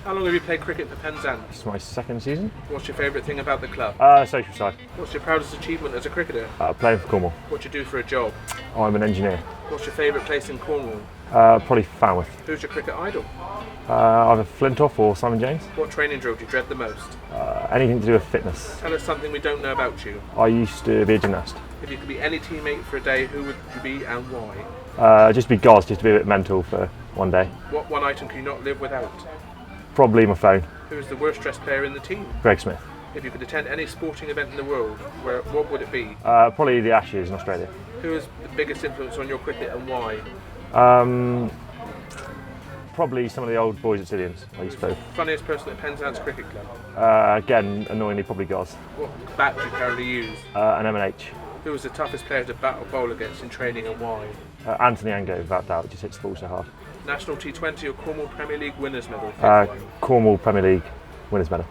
How long have you played cricket for Penzance? It's my second season. What's your favourite thing about the club? Social side. What's your proudest achievement as a cricketer? Playing for Cornwall. What do you do for a job? I'm an engineer. What's your favourite place in Cornwall? Probably Falmouth. Who's your cricket idol? Either Flintoff or Simon James. What training drill do you dread the most? Anything to do with fitness. Tell us something we don't know about you. I used to be a gymnast. If you could be any teammate for a day, who would you be and why? Just be gods, just to be a bit mental for one day. What one item can you not live without? Probably my phone. Who is the worst dressed player in the team? Greg Smith. If you could attend any sporting event in the world, what would it be? Probably the Ashes in Australia. Who is the biggest influence on your cricket and why? Probably some of the old boys at Cillians. I used to play. Funniest person at Penzance Cricket Club? Again, annoyingly, probably Goz. What bat do you currently use? An M&H. Who was the toughest player to battle bowl against in training and why? Anthony Ango, without doubt, just hits the ball so hard. National T20 or Cornwall Premier League winners medal? Cornwall Premier League winners medal.